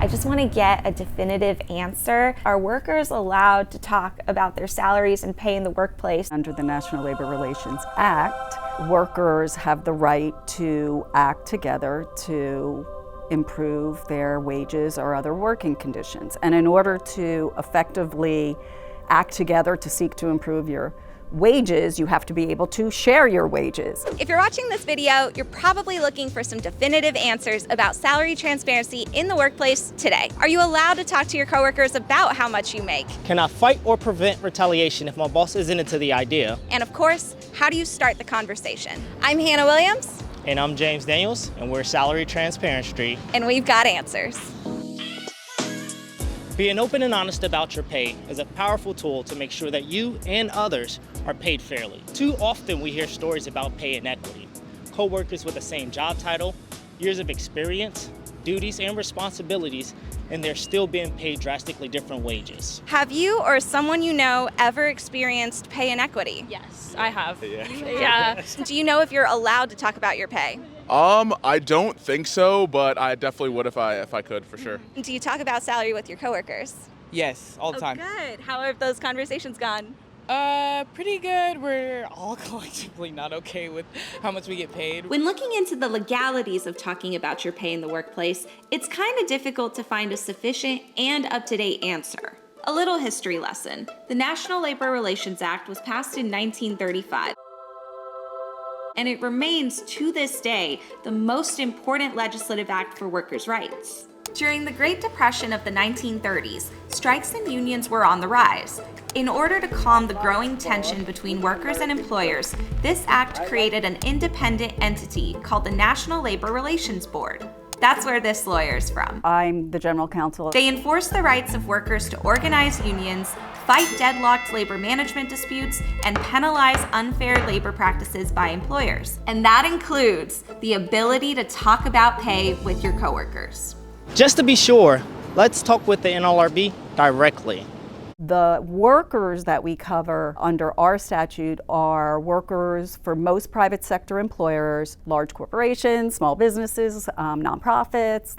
I just want to get a definitive answer. Are workers allowed to talk about their salaries and pay in the workplace? Under the National Labor Relations Act, workers have the right to act together to improve their wages or other working conditions. And in order to effectively act together to seek to improve your wages, you have to be able to share your wages. If you're watching this video, you're probably looking for some definitive answers about salary transparency in the workplace today. Are you allowed to talk to your coworkers about how much you make? Can I fight or prevent retaliation if my boss isn't into the idea? And of course, how do you start the conversation? I'm Hannah Williams. And I'm James Daniels, and we're Salary Transparent Street. And we've got answers. Being open and honest about your pay is a powerful tool to make sure that you and others are paid fairly. Too often we hear stories about pay inequity. Co-workers with the same job title, years of experience, duties and responsibilities, and they're still being paid drastically different wages. Have you or someone you know ever experienced pay inequity? Yes, I have. Yeah. Do you know if you're allowed to talk about your pay? I don't think so, but I definitely would if I could, for sure. Do you talk about salary with your coworkers? Yes, all the time. Good. How have those conversations gone? Pretty good. We're all collectively not okay with how much we get paid. When looking into the legalities of talking about your pay in the workplace, it's kind of difficult to find a sufficient and up-to-date answer. A little history lesson. The National Labor Relations Act was passed in 1935. And it remains, to this day, the most important legislative act for workers' rights. During the Great Depression of the 1930s, strikes and unions were on the rise. In order to calm the growing tension between workers and employers, this act created an independent entity called the National Labor Relations Board. That's where this lawyer's from. I'm the general counsel. They enforce the rights of workers to organize unions, fight deadlocked labor management disputes, and penalize unfair labor practices by employers. And that includes the ability to talk about pay with your coworkers. Just to be sure, let's talk with the NLRB directly. The workers that we cover under our statute are workers for most private sector employers, large corporations, small businesses, nonprofits,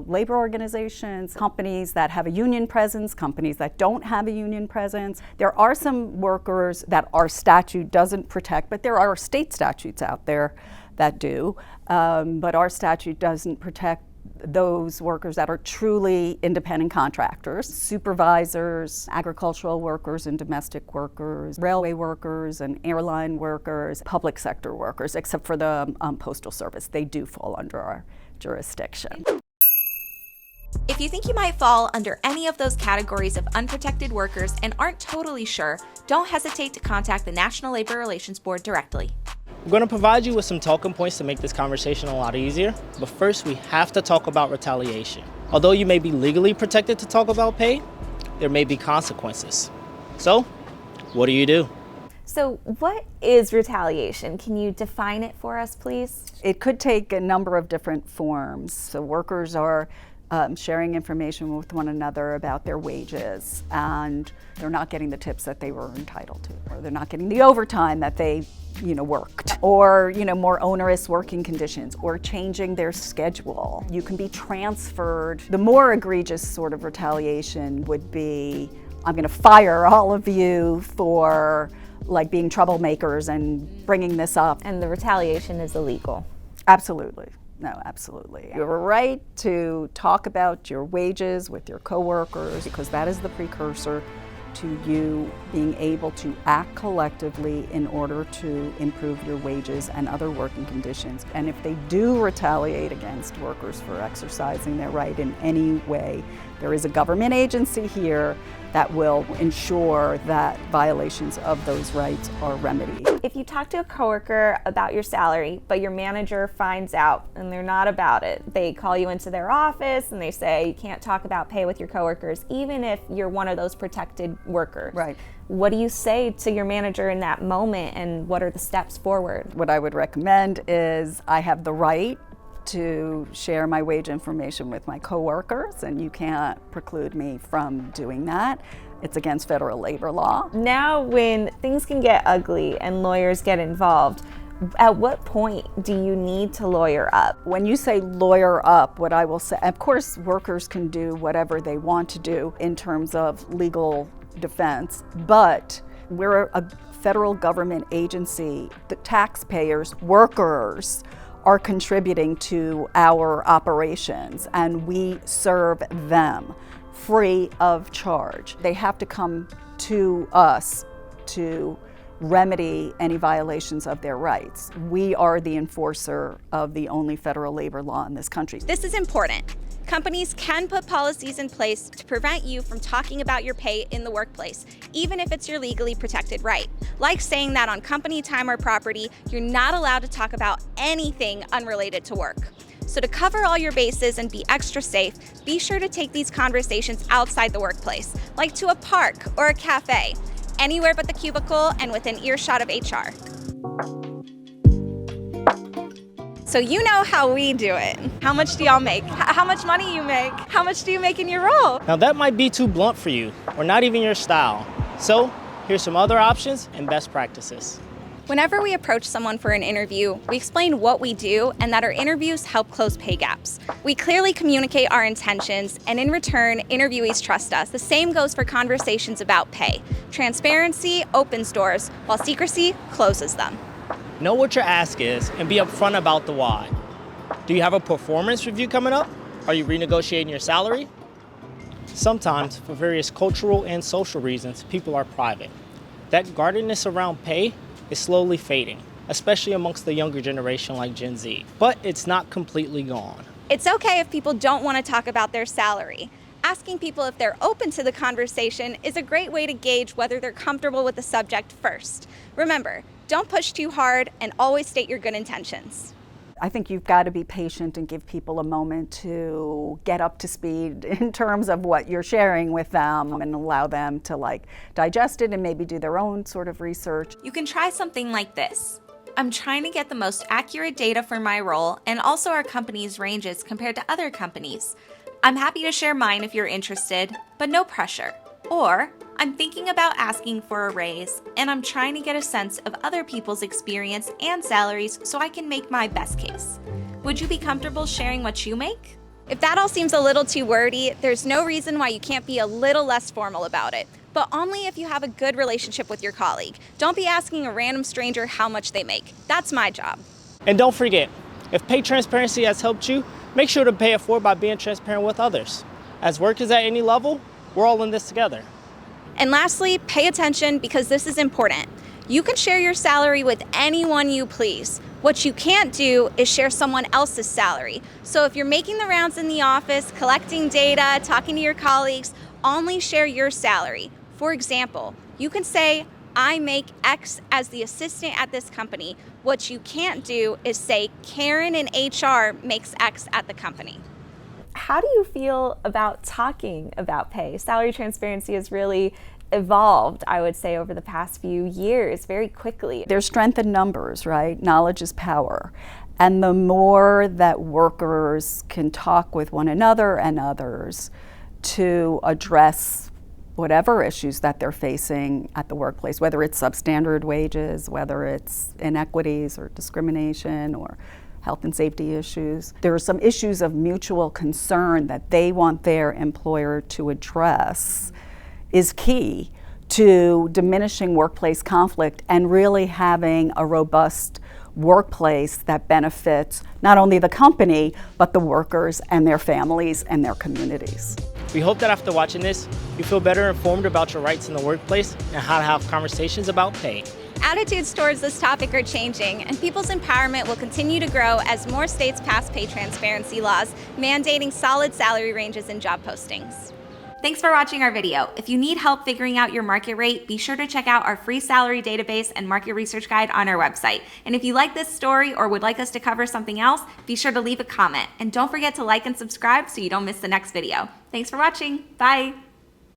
labor organizations, companies that have a union presence, companies that don't have a union presence. There are some workers that our statute doesn't protect, but there are state statutes out there that do. But our statute doesn't protect those workers that are truly independent contractors, supervisors, agricultural workers and domestic workers, railway workers and airline workers, public sector workers, except for the Postal Service. They do fall under our jurisdiction. If you think you might fall under any of those categories of unprotected workers and aren't totally sure, don't hesitate to contact the National Labor Relations Board directly. I'm going to provide you with some talking points to make this conversation a lot easier, but first we have to talk about retaliation. Although you may be legally protected to talk about pay, there may be consequences. So, what do you do? So what is retaliation? Can you define it for us, please? It could take a number of different forms. So workers are sharing information with one another about their wages, and they're not getting the tips that they were entitled to, or they're not getting the overtime that they worked, or more onerous working conditions, or changing their schedule. You can be transferred. The more egregious sort of retaliation would be, I'm going to fire all of you for being troublemakers and bringing this up. And the retaliation is illegal. Absolutely. No, absolutely. You have a right to talk about your wages with your coworkers, because that is the precursor to you being able to act collectively in order to improve your wages and other working conditions. And if they do retaliate against workers for exercising their right in any way, there is a government agency here that will ensure that violations of those rights are remedied. If you talk to a coworker about your salary, but your manager finds out and they're not about it, they call you into their office and they say you can't talk about pay with your coworkers, even if you're one of those protected workers. Right. What do you say to your manager in that moment, and what are the steps forward? What I would recommend is I have the right to share my wage information with my coworkers, and you can't preclude me from doing that. It's against federal labor law. Now when things can get ugly and lawyers get involved, At what point do you need to lawyer up? When you say lawyer up, what I will say, of course, workers can do whatever they want to do in terms of legal defense, but we're a federal government agency. The taxpayers, workers, are contributing to our operations, and we serve them free of charge. They have to come to us to remedy any violations of their rights. We are the enforcer of the only federal labor law in this country. This is important. Companies can put policies in place to prevent you from talking about your pay in the workplace, even if it's your legally protected right. Like saying that on company time or property, you're not allowed to talk about anything unrelated to work. So to cover all your bases and be extra safe, be sure to take these conversations outside the workplace, like to a park or a cafe, anywhere but the cubicle and within earshot of HR. So you know how we do it. How much do y'all make? How much money you make? How much do you make in your role? Now that might be too blunt for you, or not even your style. So here's some other options and best practices. Whenever we approach someone for an interview, we explain what we do and that our interviews help close pay gaps. We clearly communicate our intentions, and in return, interviewees trust us. The same goes for conversations about pay. Transparency opens doors, while secrecy closes them. Know what your ask is and be upfront about the why. Do you have a performance review coming up? Are you renegotiating your salary? Sometimes, for various cultural and social reasons, people are private. That guardedness around pay is slowly fading, especially amongst the younger generation like Gen Z. But it's not completely gone. It's okay if people don't want to talk about their salary. Asking people if they're open to the conversation is a great way to gauge whether they're comfortable with the subject first. Remember, don't push too hard and always state your good intentions. I think you've got to be patient and give people a moment to get up to speed in terms of what you're sharing with them and allow them to digest it and maybe do their own sort of research. You can try something like this. I'm trying to get the most accurate data for my role and also our company's ranges compared to other companies. I'm happy to share mine if you're interested, but no pressure. Or, I'm thinking about asking for a raise, and I'm trying to get a sense of other people's experience and salaries so I can make my best case. Would you be comfortable sharing what you make? If that all seems a little too wordy, there's no reason why you can't be a little less formal about it, but only if you have a good relationship with your colleague. Don't be asking a random stranger how much they make. That's my job. And don't forget, if pay transparency has helped you, make sure to pay it forward by being transparent with others. As workers at any level, we're all in this together. And lastly, pay attention because this is important. You can share your salary with anyone you please. What you can't do is share someone else's salary. So if you're making the rounds in the office, collecting data, talking to your colleagues, only share your salary. For example, you can say, I make X as the assistant at this company. What you can't do is say Karen in HR makes X at the company. How do you feel about talking about pay? Salary transparency has really evolved, I would say, over the past few years very quickly. There's strength in numbers, right? Knowledge is power. And the more that workers can talk with one another and others to address whatever issues that they're facing at the workplace, whether it's substandard wages, whether it's inequities or discrimination or health and safety issues. There are some issues of mutual concern that they want their employer to address is key to diminishing workplace conflict and really having a robust workplace that benefits not only the company, but the workers and their families and their communities. We hope that after watching this, you feel better informed about your rights in the workplace and how to have conversations about pay. Attitudes towards this topic are changing, and people's empowerment will continue to grow as more states pass pay transparency laws, mandating solid salary ranges in job postings. Thanks for watching our video. If you need help figuring out your market rate, be sure to check out our free salary database and market research guide on our website. And if you like this story or would like us to cover something else, be sure to leave a comment. And don't forget to like and subscribe so you don't miss the next video. Thanks for watching. Bye.